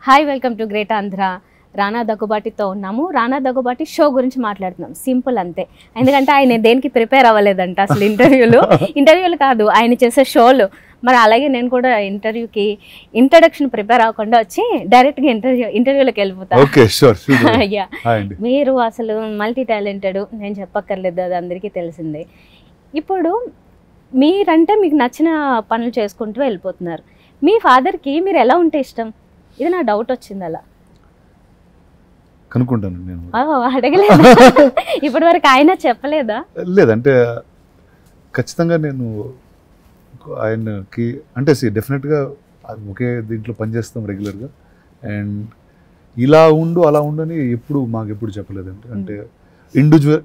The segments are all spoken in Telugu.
Hi welcome to great Andhra. Rana దగ్గుబాటితో ఉన్నాము. రానా దగ్గుబాటి షో గురించి మాట్లాడుతున్నాం. సింపుల్ అంతే. ఎందుకంటే ఆయన దేనికి ప్రిపేర్ అవ్వలేదంట అసలు ఇంటర్వ్యూలు కాదు, ఆయన చేసే షోలు. మరి అలాగే నేను కూడా ఇంటర్వ్యూకి ఇంట్రడక్షన్ ప్రిపేర్ అవ్వకుండా వచ్చి డైరెక్ట్గా ఇంటర్వ్యూలోకి వెళ్ళిపోతాను. మీరు అసలు మల్టీ టాలెంటెడ్, నేను చెప్పక్కర్లేదు, అది అందరికీ తెలిసిందే. ఇప్పుడు మీరంటే మీకు నచ్చిన పనులు చేసుకుంటూ వెళ్ళిపోతున్నారు. మీ ఫాదర్కి మీరు ఎలా ఉంటే ఇష్టం? ఇది నా డౌట్ వచ్చింది. అలా కనుక్కుంటాను నేను. అడగలేదు ఇప్పటి వరకు ఆయన చెప్పలేదా? లేదంటే ఖచ్చితంగా నేను ఆయనకి అంటే డెఫినెట్గా ఒకే దీంట్లో పనిచేస్తాం రెగ్యులర్గా. అండ్ ఇలా ఉండు అలా ఉండు అని మాకు ఎప్పుడు చెప్పలేదండి. అంటే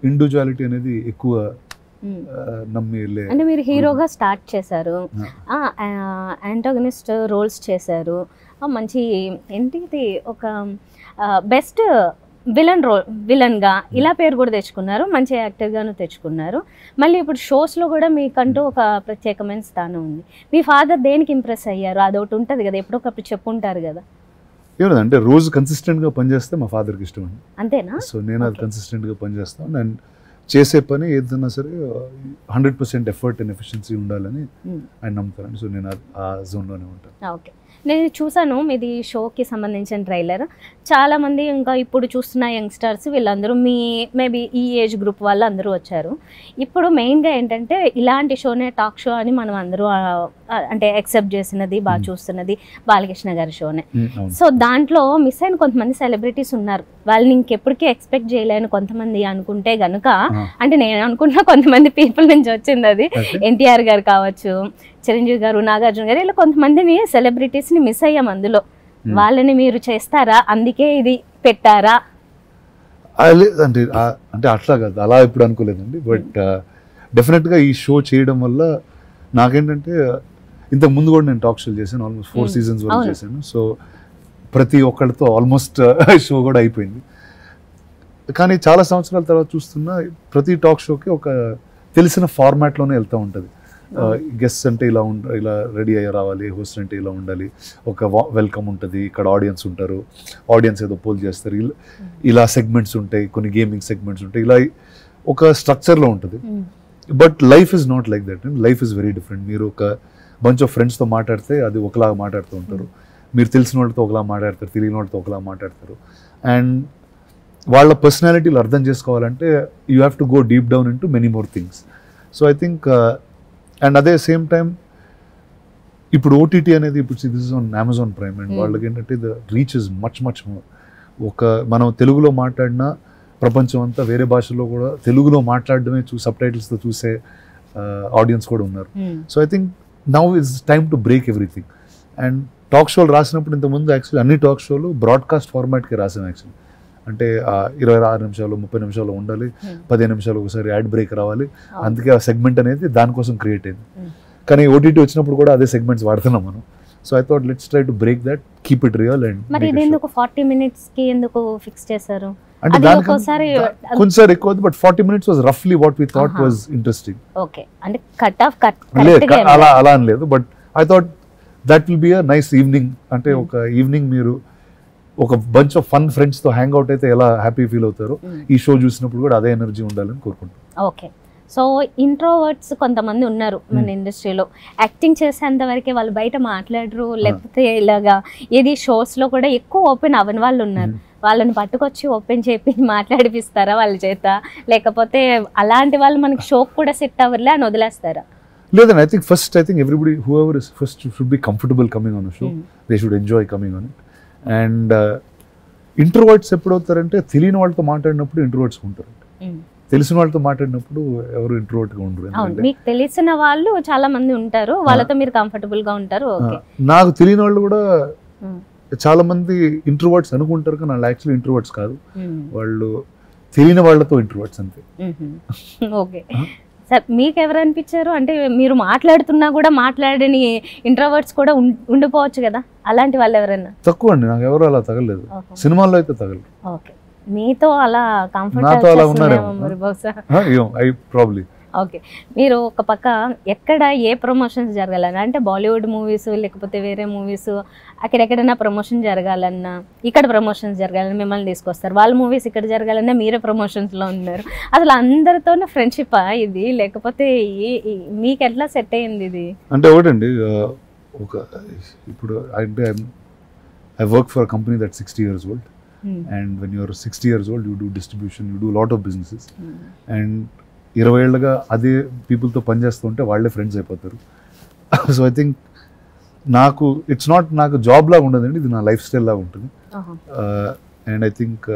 ఇండివిజువాలిటీ అనేది ఎక్కువ నమ్మి వెళ్ళే. అంటే మీరు హీరోగా స్టార్ట్ చేశారు, యాంటాగనిస్ట్ రోల్స్ చేశారు, మంచి ఏంటిది ఒక బెస్ట్ విలన్గా ఇలా పేరు కూడా తెచ్చుకున్నారు, మంచి యాక్టర్గాను తెచ్చుకున్నారు. మళ్ళీ ఇప్పుడు షోస్లో కూడా మీకంటూ ఒక ప్రత్యేకమైన స్థానం ఉంది. మీ ఫాదర్ దేనికి ఇంప్రెస్ అయ్యారు? అదొకటి ఉంటుంది కదా, ఎప్పుడొకప్పుడు చెప్పుంటారు కదా. ఏమంటే రోజు కన్సిస్టెంట్గా పనిచేస్తే మా ఫాదర్కి ఇష్టం అండి. అంతేనా? సో నేను అది కన్సిస్టెంట్గా పనిచేస్తాను. అండ్ చేసే పని ఏదైనా సరే 100% ఎఫర్ట్ అండ్ ఎఫిషియన్సీ ఉండాలని ఆయన నమ్ముతారండి. సో నేను ఆ జోన్లోనే ఉంటాను. ఓకే, నేను చూసాను మీది షోకి సంబంధించిన ట్రైలర్. చాలామంది ఇంకా ఇప్పుడు చూస్తున్న యంగ్స్టర్స్ వీళ్ళందరూ మేబీ ఈ ఏజ్ గ్రూప్ వాళ్ళు అందరూ వచ్చారు. ఇప్పుడు మెయిన్గా ఏంటంటే ఇలాంటి షోనే టాక్ షో అని మనం అందరూ అంటే యాక్సెప్ట్ చేసినది, బాగా చూస్తున్నది బాలకృష్ణ గారి షోనే. సో దాంట్లో మిస్ అయిన కొంతమంది సెలబ్రిటీస్ ఉన్నారు. వాళ్ళని ఇంకెప్పటికీ ఎక్స్పెక్ట్ చేయలేని కొంతమంది అనుకుంటే గనుక, అంటే నేను అనుకున్న కొంతమంది పీపుల్ నుంచి వచ్చింది అది. ఎన్టీఆర్ గారు కావచ్చు, చిరంజీవి గారు, నాగార్జున గారు, ఇలా కొంతమందిని సెలబ్రిటీస్ని మిస్ అయ్యాం అందులో. వాళ్ళని మీరు చేస్తారా? అందుకే ఇది పెట్టారా? అంటే అట్లా కాదు, అలా ఎప్పుడు అనుకోలేదండి. బట్ డెఫినెట్గా ఈ షో చేయడం వల్ల నాకేంటంటే ఇంతకు ముందు కూడా నేను టాక్ షోలు చేశాను, ఆల్మోస్ట్ 4 seasons వరకు చేశాను. సో ప్రతి ఒక్కరితో ఆల్మోస్ట్ షో కూడా అయిపోయింది. కానీ చాలా సంవత్సరాల తర్వాత చూస్తున్నా ప్రతి టాక్ షోకి ఒక తెలిసిన ఫార్మాట్లోనే వెళ్తూ ఉంటుంది. గెస్ట్ అంటే ఇలా రెడీ అయ్యి రావాలి, హోస్ట్ అంటే ఇలా ఉండాలి, ఒక వెల్కమ్ ఉంటుంది, ఇక్కడ ఆడియన్స్ ఉంటారు, ఆడియన్స్ ఏదో పోల్ చేస్తారు, ఇలా సెగ్మెంట్స్ ఉంటాయి, కొన్ని గేమింగ్ సెగ్మెంట్స్ ఉంటాయి, ఇలా ఒక స్ట్రక్చర్లో ఉంటుంది. But life is not like that. Life is very different. మీరు ఒక బంచ్ ఆఫ్ ఫ్రెండ్స్తో మాట్లాడితే అది ఒకలాగా మాట్లాడుతూ ఉంటారు, మీరు తెలిసిన వాళ్ళతో ఒకలా మాట్లాడతారు, తెలియని వాళ్ళతో ఒకలా మాట్లాడతారు. అండ్ వాళ్ళ పర్సనాలిటీలు అర్థం చేసుకోవాలంటే you have to go deep down in to many more things. So I think and అదే సేమ్ టైం ఇప్పుడు ఓటీటీ అనేది ఇప్పుడు this is on Amazon prime. And వాళ్ళకి ఏంటంటే the reach is much more. మనం తెలుగులో మాట్లాడినా ప్రపంచం అంతా వేరే భాషల్లో కూడా తెలుగులో మాట్లాడడమే సబ్ టైటిల్స్తో చూసే ఆడియన్స్ కూడా ఉన్నారు. So I think now is time to break everything. And talk షోలు రాసినప్పుడు ఇంతకుముందు యాక్చువల్లీ అన్ని టాక్ షోలు బ్రాడ్కాస్ట్ ఫార్మాట్కి రాసాను. యాక్చువల్లీ అంటే 26 నిమిషాలు 30 నిమిషాలు ఉండాలి, 15 నిమిషాలు ఒకసారి యాడ్ బ్రేక్ రావాలి. అందుకే ఆ సెగ్మెంట్ అనేది దానికోసం క్రియేట్ అయింది. కానీ ఓటీటీ వచ్చినప్పుడు కూడా అదే సెగ్మెంట్స్ వాడుతున్నాం మనం. So I thought let's try to break that, keep it real. And మరి ఇది ఎందుకు 40 minutes కి ఎందుకు ఫిక్స్ చేశారు? అంటే కొంచెం ఎక్కువ, బట్ 40 minutes వాజ్ రఫ్లీ what we thought was interesting. Okay, అంటే కట్ ఆఫ్ అలా అని లేదు. But I thought that will be a nice evening. అంటే ఒక ఈవినింగ్ మీరు ఒక బంచ్ ఆఫ్ ఫన్ ఫ్రెండ్స్తో హ్యాంగ్ అవుట్ అయితే ఎలా హ్యాపీ ఫీల్ అవుతారో, ఈ షో చూసినప్పుడు కూడా అదే ఎనర్జీ ఉండాలని కోరుకుంటాను. ఓకే, సో ఇంట్రోవర్ట్స్ కొంతమంది ఉన్నారు మన ఇండస్ట్రీలో. యాక్టింగ్ చేసేంత వరకే వాళ్ళు బయట మాట్లాడరు, లేకపోతే ఇలాగా ఏది షోస్లో కూడా ఎక్కువ ఓపెన్ అవ్వని వాళ్ళు ఉన్నారు. వాళ్ళని పట్టుకొచ్చి ఓపెన్ చేపి మాట్లాడిపిస్తారా వాళ్ళ చేత? లేకపోతే అలాంటి వాళ్ళు మనకి షోకి కూడా సెట్ అవ్వలే అని వదిలేస్తారా? లేదండి, I think everybody, whoever is first should be comfortable coming on a show. They should enjoy coming on it. And introverts ఎప్పుడు అవుతారంటే తెలియని వాళ్ళతో మాట్లాడినప్పుడు ఇంట్రోవర్ట్స్ ఉంటారు, తెలిసిన వాళ్ళతో మాట్లాడినప్పుడు ఎవరు ఇంట్రోవర్ట్గా ఉండరు. మీకు తెలిసిన వాళ్ళు చాలా మంది ఉంటారు, వాళ్ళతో మీరు కంఫర్టబుల్గా ఉంటారు. నాకు తెలియని వాళ్ళు కూడా చాలా మంది ఇంట్రోవర్ట్స్ అనుకుంటారు, కానీ వాళ్ళు యాక్చువల్లీ ఇంట్రోవర్ట్స్ కాదు, వాళ్ళు తెలియని వాళ్ళతో ఇంట్రోవర్ట్స్ అంతే. ఓకే సార్, మీకు ఎవరు అనిపించారు? అంటే మీరు మాట్లాడుతున్నా కూడా మాట్లాడని ఇంట్రోవర్ట్స్ కూడా ఉండిపోవచ్చు కదా, అలాంటి వాళ్ళు ఎవరైనా? తక్కువ అండి, నాకు ఎవరు అలా తగలేదు. సినిమాల్లో అయితే తగలరు. ఓకే, మీతో అలా కంఫర్ట్ నాతో అలా ఉన్నారేమో, ప్రాబ్లీ ఓకే, మీరు ఒక పక్క ఎక్కడ ఏ ప్రమోషన్స్ జరగాలన్నా, అంటే బాలీవుడ్ మూవీస్ లేకపోతే వేరే మూవీస్ అక్కడెక్కడైనా ప్రమోషన్ జరగాలన్నా, ఇక్కడ ప్రమోషన్స్ జరగాలన్నా మిమ్మల్ని తీసుకొస్తారు. వాళ్ళ మూవీస్ ఇక్కడ జరగాలన్నా మీరే ప్రమోషన్స్లో ఉన్నారు. అసలు అందరితోనూ ఫ్రెండ్షిప్పా ఇది, లేకపోతే మీకు ఎట్లా సెట్ అయ్యింది ఇది? అంటే ఒకటండి, ఒక ఇప్పుడు అంటే I work for a company that's 60 years old. And when you're 60 years old, you do distribution, you do a lot of businesses. And 20 ఏళ్ళగా అదే పీపుల్తో పనిచేస్తుంటే వాళ్ళే ఫ్రెండ్స్ అయిపోతారు. సో ఐ థింక్ నాకు ఇట్స్ నాట్ నాకు జాబ్ లాగా ఉండదండి, ఇది నా లైఫ్ స్టైల్ లాగా ఉంటుంది. And I think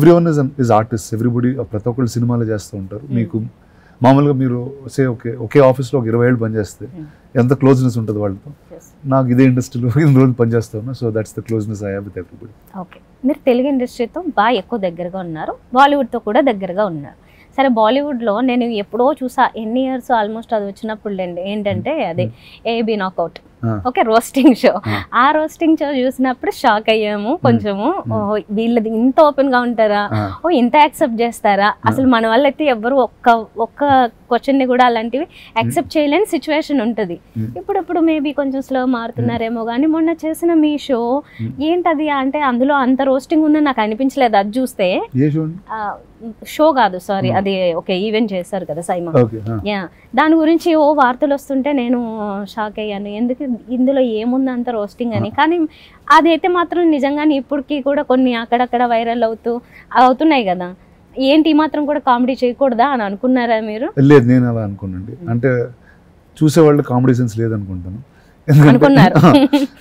every one is artist, everybody ప్రతి ఒక్కళ్ళు సినిమాలు చేస్తూ ఉంటారు. మీకు మామూలుగా మీరు ఒకే ఆఫీస్లో ఒక 20 ఏళ్ళు పనిచేస్తే ఎంత క్లోజ్నెస్ ఉంటుంది వాళ్ళతో. నాకు ఇదే ఇండస్ట్రీలో 8 రోజులు పనిచేస్తా ఉన్నా. So that's the closeness I have with everybody. Okay, మీరు తెలుగు ఇండస్ట్రీతో బాగా ఎక్కువ దగ్గరగా ఉన్నారు, బాలీవుడ్తో కూడా దగ్గరగా ఉన్నారు. సరే, బాలీవుడ్లో నేను ఎప్పుడో చూసా, ఎన్ని ఇయర్స్ ఆల్మోస్ట్ అది వచ్చినప్పుడు ఏంటంటే అది AB knockout, okay, roasting show. ఆ రోస్టింగ్ షో చూసినప్పుడు షాక్ అయ్యాము కొంచెము. వీళ్ళది ఇంత ఓపెన్ గా ఉంటారా, ఇంత యాక్సెప్ట్ చేస్తారా, అసలు మన వాళ్ళైతే ఎవరు ఒక్క క్వశ్చన్ ని కూడా అలాంటివి యాక్సెప్ట్ చేయలేని సిచ్యువేషన్ ఉంటుంది. ఇప్పుడు మేబీ కొంచెం స్లో మారుతున్నారేమో, కానీ మొన్న చేసిన మీ షో ఏంటది అంటే అందులో అంత రోస్టింగ్ ఉందని నాకు అనిపించలేదు. అది చూస్తే షో కాదు, సారీ, అది ఒక ఈవెంట్ చేశారు కదా సైమా, దాని గురించి వార్తలు వస్తుంటే నేను షాక్ అయ్యాను. ఎందుకు ఇందులో ఏముంది అంత రోస్టింగ్ అని. కానీ అదైతే మాత్రం నిజంగానే ఇప్పటికీ కూడా కొన్ని అక్కడక్కడ వైరల్ అవుతున్నాయి కదా. ఏంటి మాత్రం కూడా కామెడీ చేయకూడదా అని అనుకున్నారా మీరు? లేదు, నేను అలా అనుకున్నాండి. అంటే చూసేవాళ్ళు కామెడీ సెన్స్ లేదనుకుంటాను.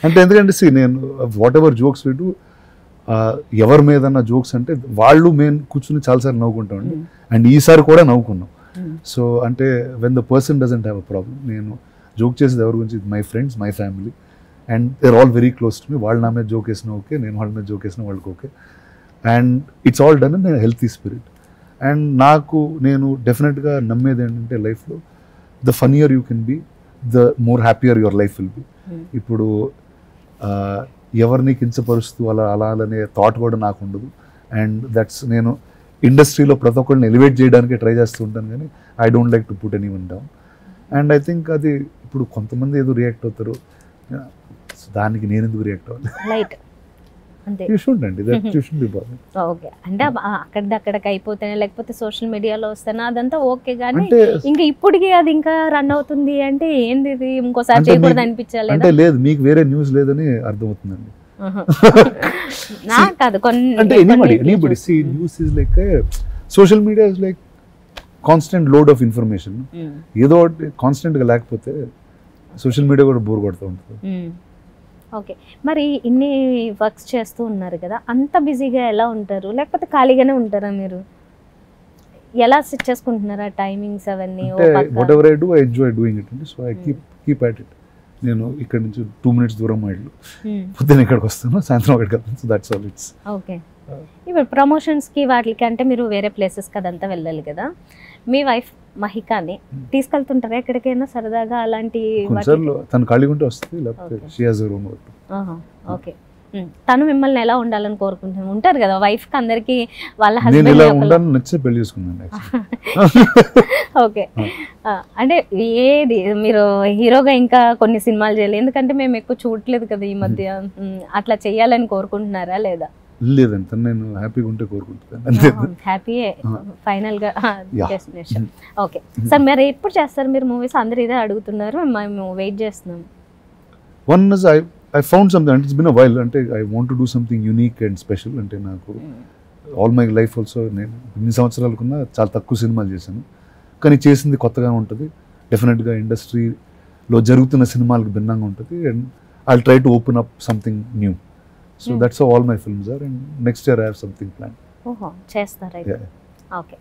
అంటే ఎందుకంటే నేను వాట్ ఎవర్ జోక్స్ పెట్టు, ఎవరి మీద జోక్స్ అంటే వాళ్ళు మేము కూర్చుని చాలాసార్లు నవ్వుకుంటామండి. అండ్ ఈసారి కూడా నవ్వుకున్నాం. సో అంటే when the person doesn't have a problem, నేను జోక్ చేసేది ఎవరి గురించి, my friends, my family, and they're all very close to me. వాళ్ళు నా మీద జోక్ వేసినా ఓకే, నేను వాళ్ళ మీద జోక్ వేసిన వాళ్ళకి okay. And it's all done in healthy spirit. And నేను డెఫినెట్గా నమ్మేది ఏంటంటే లైఫ్లో the funnier you can be, the more happier your life will be. ఇప్పుడు ఎవరిని కించపరుస్తూ అలానే థాట్ కూడా నాకు ఉండదు. అండ్ దట్స్ నేను ఇండస్ట్రీలో ప్రతి ఒక్కరిని ఎలివేట్ చేయడానికి ట్రై చేస్తూ ఉంటాను, కానీ I don't like to put anyone down. And I think అది ఇప్పుడు కొంతమంది ఏదో రియాక్ట్ అవుతారు, దానికి నేను ఎందుకు రియాక్ట్ అవ్వాలి? ఓకే, అంటే అక్కడికి అయిపోతేనే లేకపోతే సోషల్ మీడియాలో వస్తేనే అదంతా ఓకే, కానీ ఇంకా ఇప్పటికి అది ఇంకా రన్ అవుతుంది అంటే ఏంది ఇది, ఇంకోసారి చేయకూడదు అనిపించాలి. అంటే లేదు, మీకు వేరే న్యూస్ లేదని అర్థమవుతుందండి. కాదు, అంటే anybody see news is like social media is like constant load of information. ఏదో కాన్స్టెంట్ గా లేకపోతే సోషల్ మీడియా కూడా బోర్ కొడుతూ ఉంటుంది. ఓకే, మరి ఇన్ని వర్క్స్ చేస్తూ ఉన్నారు కదా, అంత బిజీగా ఎలా ఉంటారు? లేకపోతే ఖాళీగానే ఉంటారా మీరు? ఎలా సెట్ చేసుకుంటున్నారా టైమింగ్స్ అవన్నీ? Whatever I do, I enjoy doing it అండి. So I keep at it. నేను ఇక్కడ నుంచి 2 minutes దూరం ఇల్లు, పొద్దున్న ఇక్కడికి వస్తాను, సాయంత్రం అక్కడికి వెళ్తాను. So that's all. It's okay. ఇప్పుడు ప్రమోషన్స్కి వాటికి అంటే మీరు వేరే ప్లేసెస్కి అదంతా వెళ్ళాలి కదా, మీ వైఫ్ మహికాని తీసుకెళ్తుంటారా ఎక్కడికైనా సరదాగా అలాంటి? తను ఖాళీగా ఉంటే వస్తుంది, లేకపోతే she has her own work. Okay, తను మిమ్మల్ని ఎలా ఉండాలని కోరుకుంటాను? ఉంటారు కదా వైఫ్ కి, అందరికి వాళ్ళ హస్బెండ్. ఓకే, అంటే ఏది మీరు హీరోగా ఇంకా కొన్ని సినిమాలు చేయలేదు, ఎందుకంటే మేము ఎక్కువ చూడట్లేదు కదా ఈ మధ్య. అట్లా చెయ్యాలని కోరుకుంటున్నారా లేదా? లేదంటే నేను హ్యాపీగా ఉంటే కోరుకుంటున్నాను. హ్యాపీ ఫైనల్ గా డెస్టినేషన్. ఓకే సార్, మరి ఎప్పుడు చేస్తారు మీరు మూవీస్? అందరు ఇదే అడుగుతున్నారు, మేము వెయిట్ చేస్తున్నాం. One is I found something, and it's been a while, అంటే I want to do something unique and special. అంటే నాకు ఆల్ మై లైఫ్ ఆల్సో నేను ఇన్ని సంవత్సరాలకున్నా చాలా తక్కువ సినిమాలు చేశాను, కానీ చేసింది కొత్తగా ఉంటుంది. డెఫినెట్గా ఇండస్ట్రీలో జరుగుతున్న సినిమాలకు భిన్నంగా ఉంటుంది. And I'll try to open up something new. So that's how all my films are, and next year I have something planned. ఓహో, చేస్తారా? ఓకే.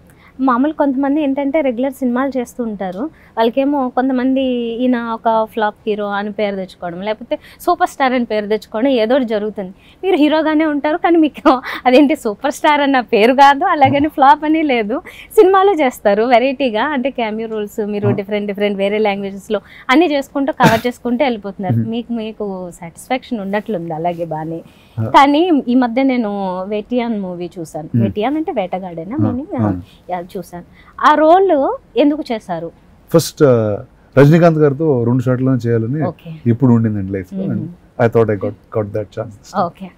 మామూలు కొంతమంది ఏంటంటే రెగ్యులర్ సినిమాలు చేస్తూ ఉంటారు, వాళ్ళకేమో కొంతమంది ఈయన ఒక ఫ్లాప్ హీరో అని పేరు తెచ్చుకోవడం, లేకపోతే సూపర్ స్టార్ అని పేరు తెచ్చుకోవడం ఏదో జరుగుతుంది. మీరు హీరోగానే ఉంటారు, కానీ మీకు అదేంటి సూపర్ స్టార్ అన్న పేరు కాదు, అలాగని ఫ్లాప్ అని లేదు, సినిమాలు చేస్తారు వెరైటీగా, అంటే క్యామియో రోల్స్, మీరు డిఫరెంట్ వేరే లాంగ్వేజెస్లో అన్నీ చేసుకుంటూ కవర్ చేసుకుంటూ వెళ్ళిపోతున్నారు. మీకు సాటిస్ఫాక్షన్ ఉండట్లుంది అలాగే బాగానే? కానీ ఈ మధ్య నేను వేటియాన్ మూవీ చూసాను. వేటియాన్ అంటే వేటగాడేనా మీనింగ్ చూసాను. ఆ రోల్ ఎందుకు చేశారు? ఫస్ట్ రజనీకాంత్ గారితో 2 షాట్లను చేయాలని ఇప్పుడు ఉండిందండి లైఫ్ లో. I thought I got that chance. Okay.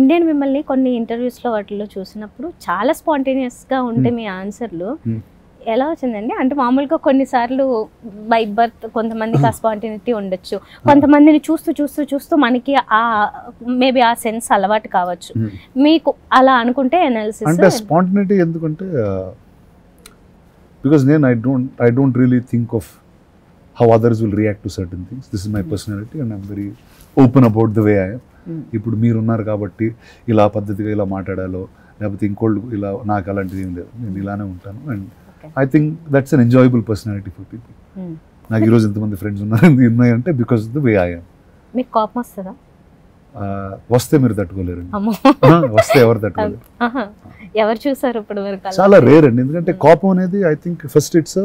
నేను మిమ్మల్ని కొన్ని ఇంటర్వ్యూస్లో వాటిలో చూసినప్పుడు చాలా స్పాంటేనియస్గా ఉంటే మీ ఆన్సర్లు ఎలా వచ్చిందండి? అంటే మామూలుగా కొన్నిసార్లు బై బర్త్ కొంతమందికి ఆ స్పాంటేనిటీ ఉండొచ్చు, కొంతమందిని చూస్తూ మనకి ఆ మేబీ ఆ సెన్స్ అలవాటు కావచ్చు. మీకు అలా అనుకుంటే అనాలిసిస్ అంటే స్పాంటేనిటీ ఎందుకంటే బికాజ్ నేను I don't really think of how others will react to certain things. This is my personality and I'm very open about the way I am. ఇప్పుడు మీరు ఉన్నారు కాబట్టి ఇలా పద్ధతిగా ఇలా మాట్లాడాలో లేకపోతే ఇంకోళ్ళు ఇలా, నాకు అలాంటిది ఏం లేదు, నేను ఇలానే ఉంటాను. And I think that's an enjoyable personality for people. నాకు ఈరోజు ఎంతమంది ఫ్రెండ్స్ ఉన్నాయంటే because of the way I am. మీకు కోపం వస్తుందా? వస్తే మీరు తట్టుకోలేరు, వస్తే ఎవరు తట్టుకోలేరు. ఎవరు చూసారు ఇప్పుడు వరకు? చాలా రేర్ అండి. ఎందుకంటే కోపం అనేది I think first it's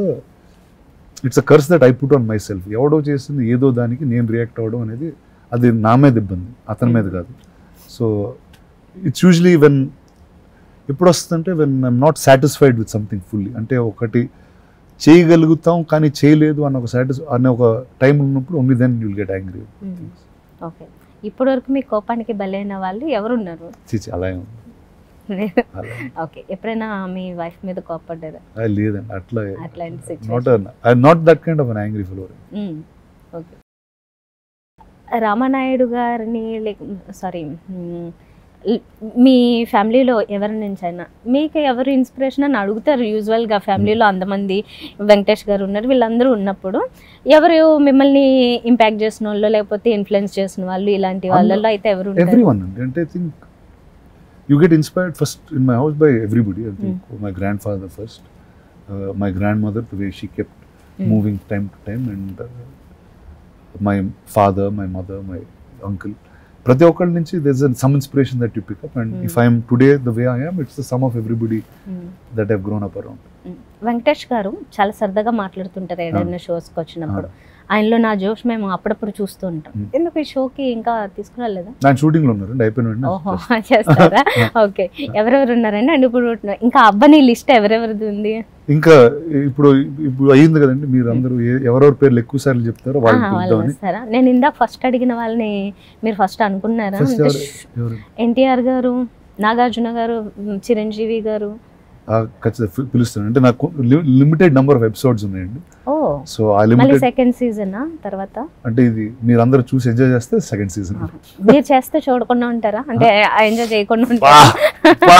a curse that I put on my self. ఎవడో చేసింది ఏదో దానికి నేను రియాక్ట్ అవ్వడం అనేది అది నా మీద ఇబ్బంది, అతని మీద కాదు. సో ఇట్స్ యూజువలీ ఎప్పుడు వస్తుందంటే when I'm not satisfied with something fully. అంటే ఒకటి చేయగలుగుతాం కానీ చేయలేదు అనే ఒక టైం ఉన్నప్పుడు only then you'll get angry. Okay. ఇప్పటి వరకు మీ కోపానికి బలైన వాళ్ళు ఎవరున్నారు? అలా ఓకే. ఎప్పుడైనా మీ వైఫ్ మీద కోపడ్డారా? లేదండి, అట్లా అట్లాంటి not that kind of an angry fellow. Okay. Ramanaidu గారిని సారీ మీ ఫ్యామిలీలో ఎవరి నుంచి అయినా మీకు ఎవరు ఇన్స్పిరేషన్ అని అడుగుతారు యూజువల్గా. ఫ్యామిలీలో అంతమంది, వెంకటేష్ గారు ఉన్నారు, వీళ్ళందరూ ఉన్నప్పుడు ఎవరు మిమ్మల్ని ఇంపాక్ట్ చేసిన వాళ్ళు లేకపోతే ఇన్ఫ్లుయెన్స్ చేసిన వాళ్ళు ఇలాంటి వాళ్ళలో అయితే ఎవరు? ఎవ్రీవన్ అండి. అంటే I think you get inspired first in my house by everybody. I think my grandfather first, my grandmother, the way she kept moving time to time, and my father, my mother, my uncle. Prati okkal nunchi there's some inspiration that you pick up, and if I am today the way I am, it's the sum of everybody that I've grown up around. Venkatesh గారు చాలా సరదాగా మాట్లాడుతుంటారు ఏదైనా షోస్కి వచ్చినప్పుడు. ఆయనలో నా జోష్ మేము అప్పుడప్పుడు చూస్తూ ఉంటాం. ఎందుకు ఈ షోకి ఇంకా తీసుకురాలేదా? నేను షూటింగ్ లో ఉన్నారండి, అయిపోయిన. ఓహో, చేస్తారా? ఓకే. ఎవరెవరు ఉన్నారండి? అండ్ ఇప్పుడు ఇంకా అబ్బని లిస్ట్ ఎవరెవరిది ఉంది? ఇంకా ఇప్పుడు అయ్యింది కదండి, మీరు అందరూ ఎవరెవరి పేర్లు ఎక్కువ సార్లు చెప్తారో వాళ్ళు వస్తారా? నేను ఇందాక ఫస్ట్ అడిగిన వాళ్ళని మీరు ఫస్ట్ అనుకున్నారా? ఎన్టీఆర్ గారు, నాగార్జున గారు, చిరంజీవి గారు పిలుస్తాను. అంటే నాకు లిమిటెడ్ నెంబర్ ఆఫ్ ఎపిసోడ్స్ ఉన్నాయండి. సో ఆ లిమిటెడ్ సెకండ్ సీజన్ తర్వాత అంటే ఇది మీరు అందరూ చూసి ఎంజాయ్ చేస్తే సెకండ్ సీజన్. మీరు చేస్తే చూడకుండా ఉంటారా? అంటే ఎంజాయ్ చేయకుండా ఉంటారా?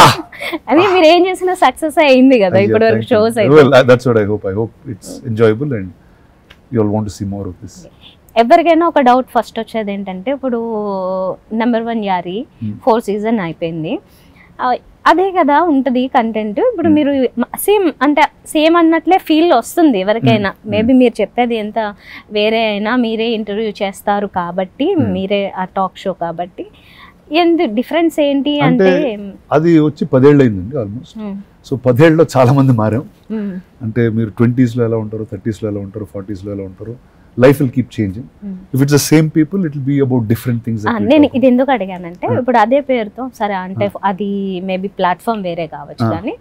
అది మీరు ఏం చేసినా సక్సెస్ అయింది కదా ఇప్పుడు వరకు షోస్ అయితే. That's what I hope it's enjoyable and you all want to see more of this. ఎవరికైనా ఒక డౌట్ ఫస్ట్ వచ్చేది ఏంటంటే, ఇప్పుడు నెంబర్ 1 యారీ 4 సీజన్ అయిపోయింది, అదే కదా ఉంటుంది కంటెంట్. ఇప్పుడు మీరు సేమ్ అన్నట్లే ఫీల్ వస్తుంది ఎవరికైనా. మేబీ మీరు చెప్పేది ఎంత వేరే అయినా మీరే ఇంటర్వ్యూ చేస్తారు కాబట్టి, మీరే ఆ టాక్ షో కాబట్టి, డిఫరెన్స్ ఏంటి అంటే అది వచ్చి 10 ఏళ్ళు అయిందండి ఆల్మోస్ట్. సో 10 ఏళ్ళలో చాలా మంది మారాం. అంటే మీరు 20s లో ఎలా ఉంటారు, 30s లో ఎలా ఉంటారు, 40s లో ఎలా ఉంటారు, life will keep changing. If it's the same people, it will be about different things. నేను ఇది ఎందుకు అడిగానంటే, ఇప్పుడు అదే పేరుతో సరే అంటే అది మేబీ ప్లాట్ఫామ్ వేరే కావచ్చు కానీ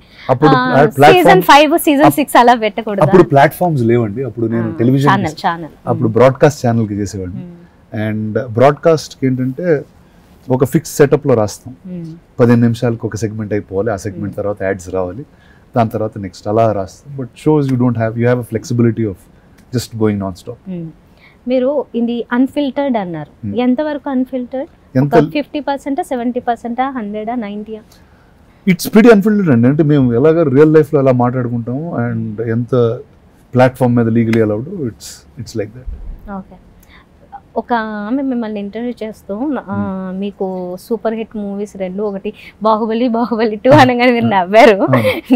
సీజన్ 5 సీజన్ 6 అలా పెట్టకూడదు. అప్పుడు ప్లాట్ఫామ్స్ లేవండి. అప్పుడు నేను టెలివిజన్ ఛానల్ అప్పుడు బ్రాడ్కాస్ట్ ఛానల్ కి చేసేవాడిని. అండ్ బ్రాడ్కాస్ట్ కి ఏంటంటే ఒక ఫిక్స్ సెటప్ లో రాస్తాం. 15 నిమిషాలకు ఒక సెగ్మెంట్ అయిపోవాలి, ఆ సెగ్మెంట్ తర్వాత యాడ్స్ రావాలి, దాని తర్వాత నెక్స్ట్ అలా రాస్తాం. But shows you have a flexibility of just going non-stop. మీరు ఇది అన్ఫిల్టర్డ్ అన్నారు. ఎంతవరకు అన్ఫిల్టర్డ్? 50%, 70%, 100, 90? ఇట్స్ ప్రిటీ అన్ఫిల్టర్డ్ అండి. అంటే మేము ఎలాగ రియల్ లైఫ్ లో ఎలా మాట్లాడుకుంటాము అండ్ ఎంత ప్లాట్ఫామ్ మీద legally allowed, it's like that. Okay. ఒక ఆమె మిమ్మల్ని ఇంటర్వ్యూ చేస్తూ మీకు సూపర్ హిట్ మూవీస్ 2, ఒకటి బాహుబలి 2 అనగానే మీరు నవ్వారు.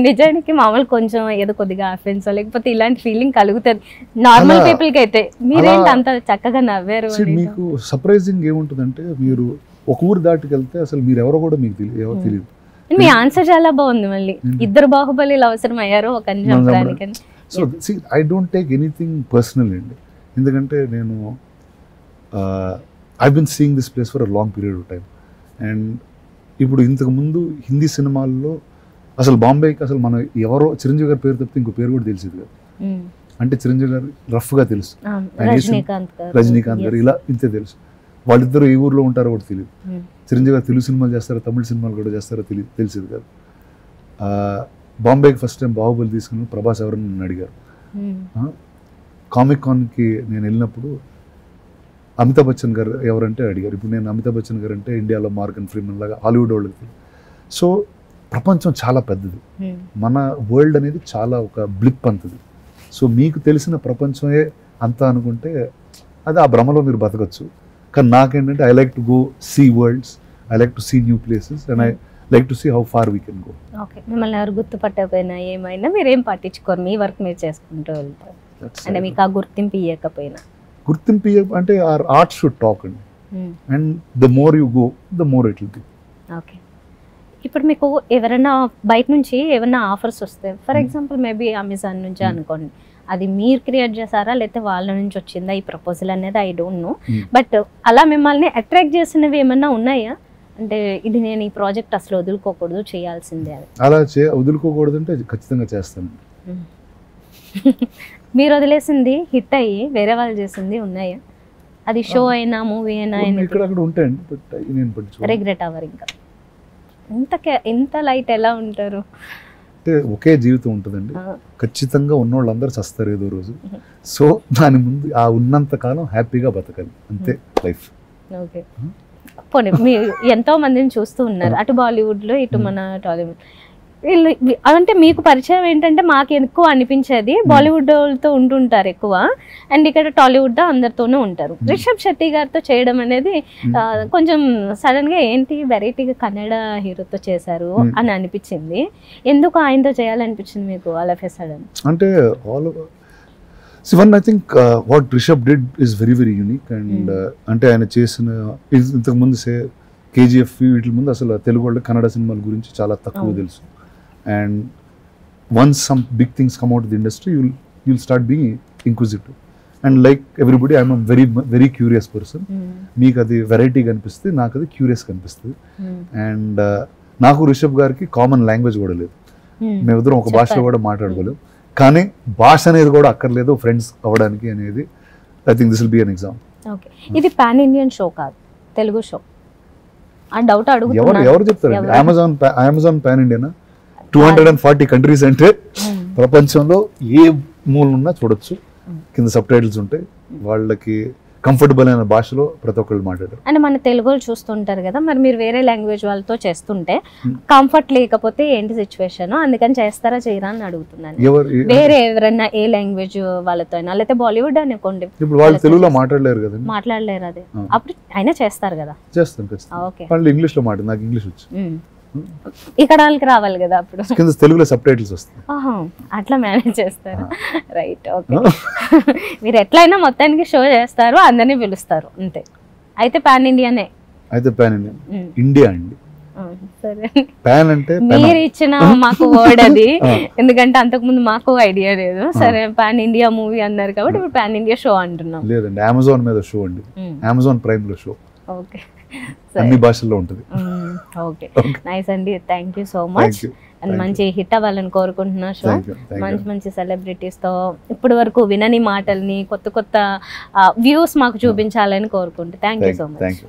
నిజానికి మామూలు కొంచెం ఏదో కొద్దిగా అఫెన్స్ లేకపోతే ఇలాంటి ఫీలింగ్ కలుగుతుంది నార్మల్ పీపుల్ కి. అయితే మీరేంటి అంత చక్కగా నవ్వారు? మీకు సర్ప్రైజింగ్ ఏముంటుందంటే, మీరు ఒక ఊరు దాటికి వెళ్తే అసలు మీరు ఎవరో కూడా మీకు తెలియదు. మీ ఆన్సర్ చాలా బాగుంది. మళ్ళీ 2 బాహుబలిలు అవసరం అయ్యారు ఒక చంపడానికి. So I don't take anything personal అండి. ఎందుకంటే నేను I've been seeing this place for a long period of time, and ఇప్పుడు ఇంతకు ముందు హిందీ సినిమాల్లో అసలు బాంబేకి అసలు మన ఎవరో చిరంజీవి గారి పేరు తప్పితే ఇంకో పేరు కూడా తెలిసేది కాదు. అంటే చిరంజీవి గారు రఫ్గా తెలుసు, రజనీకాంత్ గారు ఇలా ఇంతే తెలుసు. వాళ్ళిద్దరు ఏ ఊర్లో ఉంటారో కూడా తెలియదు. చిరంజీవి గారు తెలుగు సినిమాలు చేస్తారో తమిళ సినిమాలు కూడా చేస్తారో తెలిసేది కాదు. బాంబేకి ఫస్ట్ టైం బాహుబలి తీసుకుని ప్రభాస్ ఎవరని నన్ను అడిగారు. కామిక్ కాన్కి నేను వెళ్ళినప్పుడు అమితాబ్ బచ్చన్ గారు ఎవరంటే అడిగారు. ఇప్పుడు నేను అమితాబ్ బచ్చన్ గారు అంటే ఇండియాలో మార్గన్ ఫ్రీమన్ లాగా హాలీవుడ్ వాళ్ళకి. సో ప్రపంచం చాలా పెద్దది, మన వరల్డ్ అనేది చాలా ఒక బ్లిప్ అంతది. సో మీకు తెలిసిన ప్రపంచమే అంతా అనుకుంటే అది ఆ భ్రమలో మీరు బతకచ్చు. కానీ నాకేంటంటే I like to go see worlds, I like to see new places and I like to see how far we can go. Okay, మిమ్మల్ని ఎవరు గుర్తుపట్టకపోయినా ఏమైనా మీరేం పట్టించుకోరు, మీ వర్క్ మీరు చేసుకుంటూ వెళ్తారు. అంటే మీకు ఆ గుర్తింపు ఇవ్వకపోయినా గుర్తింపు అంటే ఆర్ ఆర్ట్ షుడ్ టాక్ అండి. And the more you go the more it will be. Okay, ఇప్పుడు మీకు ఎవరైనా బయట నుంచి ఏమైనా ఆఫర్స్ వస్తాయి, ఫర్ ఎగ్జాంపుల్ మేబీ అమెజాన్ నుంచి అనుకోండి, అది మీరు క్రియేట్ చేశారా లేకపోతే వాళ్ళ నుంచి వచ్చిందా ఈ ప్రపోజల్ అనేది ఐ డోంట్ నో. బట్ అలా మిమ్మల్ని అట్రాక్ట్ చేసినవి ఏమన్నా ఉన్నాయా? అంటే ఇది నేను ఈ ప్రాజెక్ట్ అసలు వదులుకోకూడదు, చేయాల్సిందే అది. అలా వదులుకోకూడదు అంటే ఖచ్చితంగా చేస్తాను. మీరు వదిలేసింది హిట్ అయ్యి వేరే వాళ్ళు చేసింది ఉన్నాయా? అది షో అయినా మూవీ అయినా ఉంటాయండి. రిగ్రెట్ అవ్వరు ఇంకా? ఇంత లైట్ ఎలా ఉంటారు? అంటే ఒకే జీవితం ఉంటుందండి, ఖచ్చితంగా ఉన్నోళ్ళందరూ చస్తారు ఏదో రోజు. సో దాని ముందు ఆ ఉన్నంత కాలం హ్యాపీగా బతకాలి, అంతే లైఫ్. ఓకే, పోనీ మీరు ఎంతో మందిని చూస్తూ ఉన్నారు, అటు బాలీవుడ్లో ఇటు మన టాలీవుడ్. వీళ్ళు అంటే మీకు పరిచయం ఏంటంటే మాకు ఎక్కువ అనిపించేది బాలీవుడ్ వాళ్ళతో ఉంటుంటారు ఎక్కువ, అండ్ ఇక్కడ టాలీవుడ్ అందరితోనూ ఉంటారు. రిషబ్ శెట్టి గారితో చేయడం అనేది కొంచెం సడన్గా ఏంటి వెరైటీగా కన్నడ హీరోతో చేశారు అని అనిపించింది. ఎందుకు ఆయనతో చేయాలనిపించింది మీకు ఆల్ ఆఫ్ ఎ సడన్? అంటే I think what Rishabh did is very very unique and అంటే ఆయన చేసిన ఇంతకు ముందు KGF వీటి ముందు అసలు తెలుగు వాళ్ళు కన్నడ సినిమాల గురించి చాలా తక్కువ తెలుసు. And once some big things come out of the industry, you'll start being inquisitive. And like everybody, I'm a very very curious person. మీకు అది వెరైటీ కనిపిస్తుంది, నాకు అది క్యూరియస్ కనిపిస్తుంది. అండ్ నాకు రిషబ్ గారికి కామన్ లాంగ్వేజ్ కూడా లేదు, మేమిద్దరం ఒక భాషలో కూడా మాట్లాడుకోలేము. కానీ భాష అనేది కూడా అక్కర్లేదు ఫ్రెండ్స్ అవ్వడానికి అనేది. I think this will be an example. Okay, ఇది పాన్ ఇండియన్ షో కాదు, తెలుగు షో. ఆ డౌట్ అడుగుతున్నా, ఎవరు చెప్తారు? Amazon pan ఇండియనా? 240 కంట్రీస్ అంటే ప్రపంచంలో ఏ మూలనున్నా చూడొచ్చు. కింద సబ్ టైటిల్స్ ఉంటాయి, వాళ్ళకి కంఫర్టబుల్ అయిన భాషలో ప్రతి ఒక్కళ్ళు మాట్లాడారు. అంటే మన తెలుగులో చూస్తుంటారు కదా, మరి మీరు వేరే లాంగ్వేజ్ వాళ్ళతో చేస్తుంటే కంఫర్ట్ లేకపోతే ఏంటి సిచ్యువేషన్? అందుకని చేస్తారా చేయరా అని అడుగుతున్నాను. వేరే ఎవరైనా ఏ లాంగ్వేజ్ వాళ్ళతో అయినా, లేకపోతే బాలీవుడ్ అనుకోండి, ఇప్పుడు వాళ్ళు తెలుగులో మాట్లాడలేరు కదా, మాట్లాడలేరు, అదే అప్పుడు అయినా చేస్తారు కదా? చేస్తాను. ఓకే, వాళ్ళు ఇంగ్లీష్ లో మాట్లాడు, నాకు ఇంగ్లీష్ వచ్చు, ఇక్కడ వాళ్ళకి రావాలి కదా, అప్పుడు కింద తెలుగులో సబ్ టైటిల్స్ వస్తాయి. అట్లా మేనేజ్ చేస్తారు, రైట్. ఓకే, మీరు ఎట్లయినా మొత్తానికి షో చేస్తారు, అందరినీ పిలుస్తారు అంతే. అయితే పాన్ ఇండియానే? అయితే పాన్ ఇండియా, ఇండియా అండి. సరే, పాన్ అంటే మీరు ఇచ్చిన మాకు వర్డ్ అది, ఎందుకంటే అంతకుముందు మాకు ఐడియా లేదు. సరే, పాన్ ఇండియా మూవీ అన్నారు కాబట్టి ఇప్పుడు పాన్ ఇండియా షో అంటున్నాం. లేదండి, అమెజాన్ మీద షో అండి, అమెజాన్ ప్రైమ్ లో షో. ఓకే, అన్ని భాషల్లో ఉంటుంది. ఓకే, నైస్ అండి, thank you so much. And మంచి హిట్ అవ్వాలని కోరుకుంటున్నా షో. మంచి మంచి సెలబ్రిటీస్తో ఇప్పటి వరకు వినని మాటల్ని, కొత్త కొత్త వ్యూస్ మాకు చూపించాలని కోరుకుంటూ థ్యాంక్ యూ సో మచ్.